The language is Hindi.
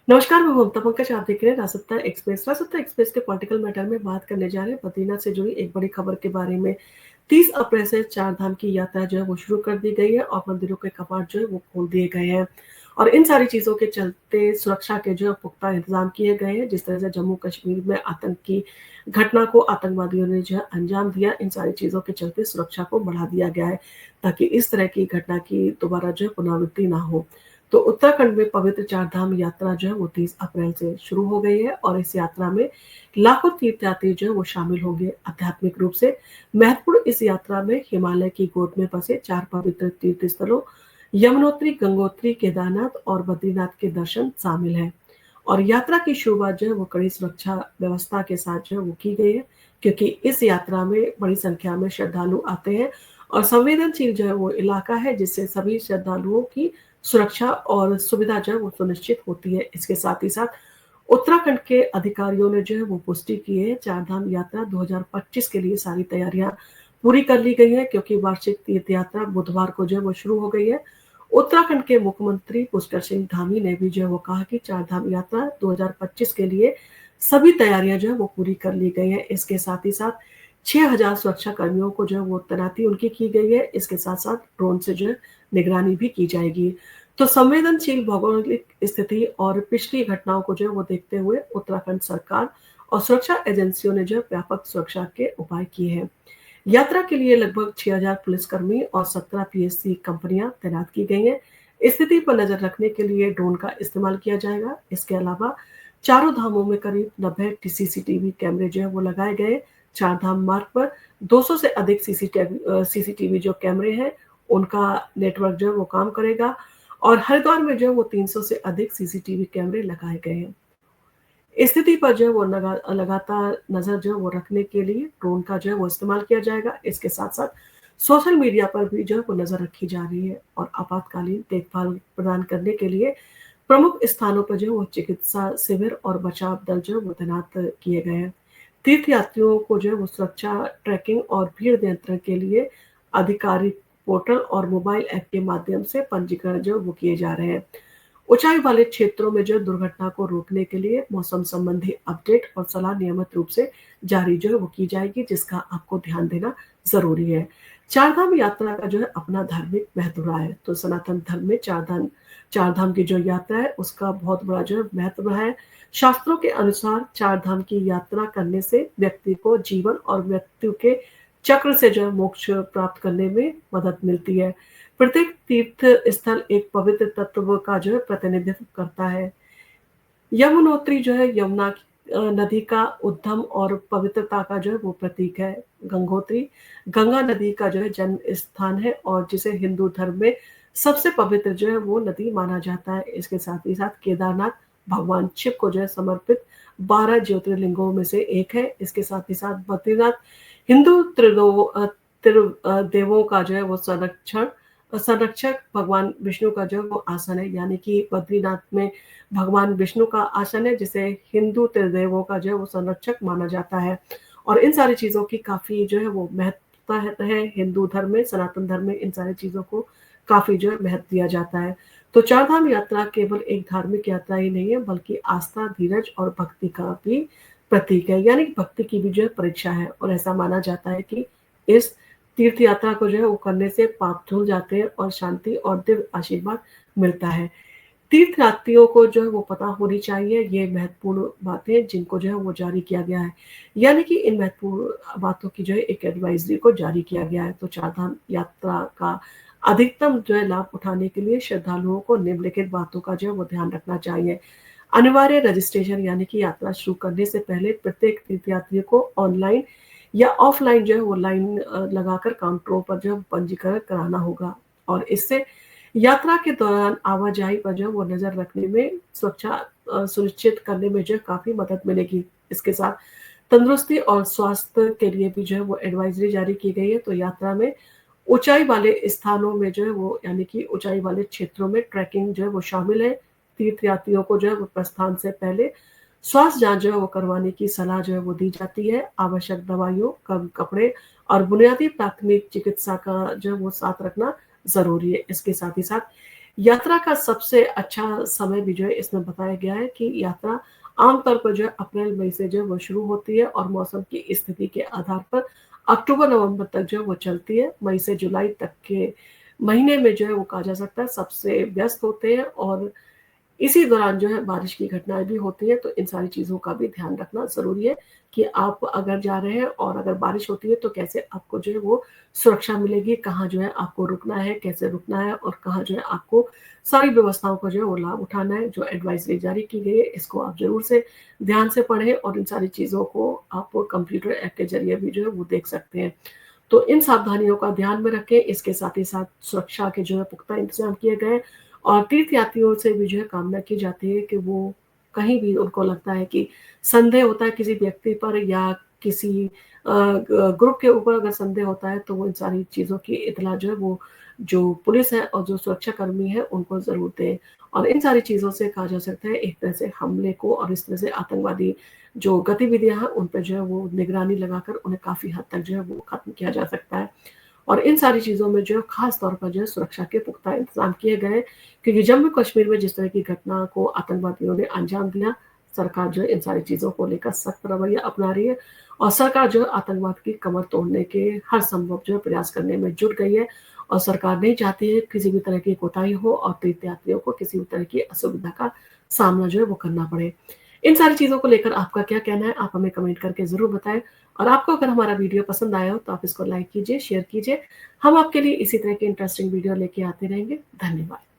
नमस्कार, मैं ममता पंकज, आप देख रहे हैं रासत्ता एक्सप्रेस। रासत्ता एक्सप्रेस के पॉलिटिकल मैटर में बात करने जा रहे हैं बद्रीनाथ से जुड़ी एक बड़ी खबर के बारे में। 30 अप्रैल से चार धाम की यात्रा जो है वो शुरू कर दी गई है और मंदिरों के कपाट जो है वो खोल दिए गए हैं। और इन सारी चीज़ों के चलते सुरक्षा के जो है पुख्ता इंतजाम किए गए हैं। जिस तरह से जम्मू कश्मीर में आतंक की घटना को आतंकवादियों ने जो है अंजाम दिया, इन सारी चीज़ों के चलते सुरक्षा को बढ़ा दिया गया है, ताकि इस तरह की घटना की दोबारा जो है पुनरावृत्ति ना हो। तो उत्तराखंड में पवित्र चारधाम यात्रा जो है वो 30 अप्रैल से शुरू हो गई है और इस यात्रा में लाखों तीर्थयात्री जो है वो शामिल होंगे। आध्यात्मिक रूप से महत्वपूर्ण इस यात्रा में हिमालय की गोद में बसे 4 पवित्र तीर्थ स्थलों यमुनोत्री, गंगोत्री, केदारनाथ और बद्रीनाथ के दर्शन शामिल हैं। और यात्रा की शुरुआत जो है वो कड़ी सुरक्षा व्यवस्था के साथ जो है वो की गई है, क्योंकि इस यात्रा में बड़ी संख्या में श्रद्धालु आते हैं और संवेदनशील जो है वो इलाका है, जिससे सभी श्रद्धालुओं की सुरक्षा और सुविधा जो है वो सुनिश्चित होती है। इसके साथ ही साथ उत्तराखंड के अधिकारियों ने जो है वो पुष्टि की है, चारधाम यात्रा 2025 के लिए सारी तैयारियां पूरी कर ली गई है, क्योंकि वार्षिक तीर्थ यात्रा बुधवार को जो है वो शुरू हो गई है। उत्तराखंड के मुख्यमंत्री पुष्कर सिंह धामी ने भी जो है वो कहा कि चारधाम यात्रा 2025 के लिए सभी तैयारियां जो है वो पूरी कर ली गई है। इसके साथ ही साथ 6000 सुरक्षा कर्मियों को जो है वो तैनाती उनकी की गई है। इसके साथ साथ ड्रोन से जो है निगरानी भी की जाएगी। तो संवेदनशील भौगोलिक स्थिति और पिछली घटनाओं को जो है वो देखते हुए उत्तराखंड सरकार और सुरक्षा एजेंसियों ने जो है व्यापक सुरक्षा के उपाय किए हैं। यात्रा के लिए लगभग 6000 पुलिसकर्मी और 17 पीएससी कंपनियां तैनात की गई हैं। स्थिति पर नजर रखने के लिए ड्रोन का इस्तेमाल किया जाएगा। इसके अलावा चारों धामों में करीब 90 सीसीटीवी कैमरे जो है वो लगाए गए। चार धाम मार्ग पर 200 से अधिक सीसीटीवी जो कैमरे हैं उनका नेटवर्क जो है वो काम करेगा और हरिद्वार में जो है वो 300 से अधिक सीसीटीवी कैमरे लगाए गए हैं। स्थिति पर जो है वो लगातार नज़र जो है वो रखने के लिए ड्रोन का जो है वो इस्तेमाल किया जाएगा। इसके साथ-साथ सोशल मीडिया पर भी जो है वो नज़र रखी जा रही है और आपातकालीन देखभाल प्रदान करने के लिए प्रमुख स्थानों पर जो है वो चिकित्सा शिविर और बचाव दल जो है वो तैनात किए गए हैं। तीर्थयात्रियों को जो है वो सुरक्षा, ट्रैकिंग और भीड़ नियंत्रण के लिए आधिकारिक पोर्टल और मोबाइल ऐप के माध्यम से पंजीकरण जो है वो किए जा रहे हैं। ऊंचाई वाले क्षेत्रों में जो दुर्घटना को रोकने के लिए मौसम संबंधी अपडेट और सलाह नियमित रूप से जारी जो है वो की जाएगी, जिसका आपको ध्यान देना जरूरी है। चारधाम यात्रा का जो है अपना धार्मिक महत्व रहा है। तो सनातन धर्म में चारधाम की जो यात्रा है उसका बहुत बड़ा जो है महत्व है। शास्त्रों के अनुसार चारधाम की यात्रा करने से व्यक्ति को जीवन और मृत्यु के चक्र से जो है मोक्ष प्राप्त करने में मदद मिलती है। प्रत्येक तीर्थ स्थल एक पवित्र तत्व का जो है प्रतिनिधित्व करता है। यमुनोत्री जो है यमुना नदी का उद्गम और पवित्रता का जो है वो प्रतीक है। गंगोत्री गंगा नदी का जो है जन्म स्थान है और जिसे हिंदू धर्म में सबसे पवित्र जो है वो नदी माना जाता है। इसके साथ ही साथ केदारनाथ भगवान शिव को जो है समर्पित 12 ज्योतिर्लिंगों में से एक है। इसके साथ ही साथ बद्रीनाथ हिंदू देवों का जो है वो संरक्षक भगवान विष्णु का जो है वो आसन है, यानी कि बद्रीनाथ में भगवान विष्णु का आसन है, जिसे हिंदू त्रिदेवों का जो है वो संरक्षक माना जाता है। और इन सारी चीज़ों की काफ़ी जो है वो महत्ता है हिंदू धर्म में, सनातन धर्म में इन सारी चीज़ों को काफ़ी जो है महत्व दिया जाता है। तो चारधाम यात्रा केवल एक धार्मिक यात्रा ही नहीं है, बल्कि आस्था, धीरज और भक्ति का भी प्रतीक है, यानी कि भक्ति की भी जो है परीक्षा है। और ऐसा माना जाता है कि इस तीर्थ यात्रा को जो है वो करने से पाप धुल जाते हैं और शांति और दिव्य आशीर्वाद मिलता है। तीर्थयात्रियों को जो है वो पता होनी चाहिए ये महत्वपूर्ण बातें, जिनको जो है वो जारी किया गया है, यानी कि इन महत्वपूर्ण बातों की जो है एक एडवाइजरी को जारी किया गया है। तो चारधाम यात्रा का अधिकतम जो है लाभ उठाने के लिए श्रद्धालुओं को निम्नलिखित बातों का जो है वो ध्यान रखना चाहिए। अनिवार्य रजिस्ट्रेशन, यानी कि यात्रा शुरू करने से पहले प्रत्येक तीर्थयात्री को ऑनलाइन या ऑफलाइन जो है वो लाइन लगाकर काउंटरों पर जो है पंजीकरण कराना होगा। और इससे यात्रा के दौरान आवाजाही पर जो है वो नज़र रखने में, सुरक्षा सुनिश्चित करने में जो है काफ़ी मदद मिलेगी। इसके साथ तंदुरुस्ती और स्वास्थ्य के लिए भी जो है वो एडवाइजरी जारी की गई है। तो यात्रा में ऊंचाई वाले स्थानों में जो है वो, यानी कि ऊंचाई वाले क्षेत्रों में ट्रैकिंग जो है वो शामिल है। तीर्थयात्रियों को जो है वो प्रस्थान से पहले स्वास्थ्य जांच जो है वो करवाने की सलाह जो है वो दी जाती है। आवश्यक दवाइयों, गर्म कपड़े और बुनियादी प्राथमिक चिकित्सा का जो है वो साथ रखना ज़रूरी है। इसके साथ ही साथ यात्रा का सबसे अच्छा समय भी जो है इसमें बताया गया है कि यात्रा आमतौर पर जो है अप्रैल-मई से जो है वो शुरू होती है और मौसम की स्थिति के आधार पर अक्टूबर-नवंबर तक जो है वो चलती है। मई से जुलाई तक के महीने में जो है वो कहा जा सकता है सबसे व्यस्त होते हैं और इसी दौरान जो है बारिश की घटनाएँ भी होती हैं, तो इन सारी चीज़ों का भी ध्यान रखना ज़रूरी है कि आप अगर जा रहे हैं और अगर बारिश होती है तो कैसे आपको जो है वो सुरक्षा मिलेगी, कहाँ जो है आपको रुकना है, कैसे रुकना है और कहाँ जो है आपको सारी व्यवस्थाओं का जो है वो लाभ उठाना है। जो एडवाइज़री जारी की गई है, इसको आप ज़रूर से ध्यान से पढ़ें और इन सारी चीज़ों को आप कंप्यूटर ऐप के ज़रिए भी जो है वो देख सकते हैं। तो इन सावधानियों का ध्यान में रखें, इसके साथ ही साथ सुरक्षा के जो है पुख्ता इंतज़ाम किए गए और तीर्थयात्रियों से भी जो है कामना की जाती है कि वो कहीं भी उनको लगता है कि संदेह होता है किसी व्यक्ति पर या किसी ग्रुप के ऊपर अगर संदेह होता है तो वो इन सारी चीज़ों की इत्तला जो है वो जो पुलिस है और जो सुरक्षा कर्मी है उनको ज़रूर दें। और इन सारी चीज़ों से कहा जा सकता है एक तरह से हमले को और इस तरह से आतंकवादी जो गतिविधियाँ हैं उन पे जो है वो निगरानी लगाकर उन्हें काफ़ी हद तक जो है वो खत्म किया जा सकता है। और इन सारी चीज़ों में जो है ख़ास तौर पर जो है सुरक्षा के पुख्ता इंतज़ाम किए गए हैं, क्योंकि जम्मू-कश्मीर में जिस तरह की घटना को आतंकवादियों ने अंजाम दिया, सरकार जो है इन सारी चीज़ों को लेकर सख्त रवैया अपना रही है और सरकार जो है आतंकवाद की कमर तोड़ने के हर संभव जो है प्रयास करने में जुट गई है और सरकार नहीं चाहती है किसी भी तरह की कोताही हो और तीर्थयात्रियों को किसी भी तरह की असुविधा का सामना जो है वो करना पड़े। इन सारी चीज़ों को लेकर आपका क्या कहना है? आप हमें कमेंट करके ज़रूर बताएँ और आपको अगर हमारा वीडियो पसंद आया हो तो आप इसको लाइक कीजिए, शेयर कीजिए। हम आपके लिए इसी तरह की इंटरेस्टिंग वीडियो लेके आते रहेंगे। धन्यवाद।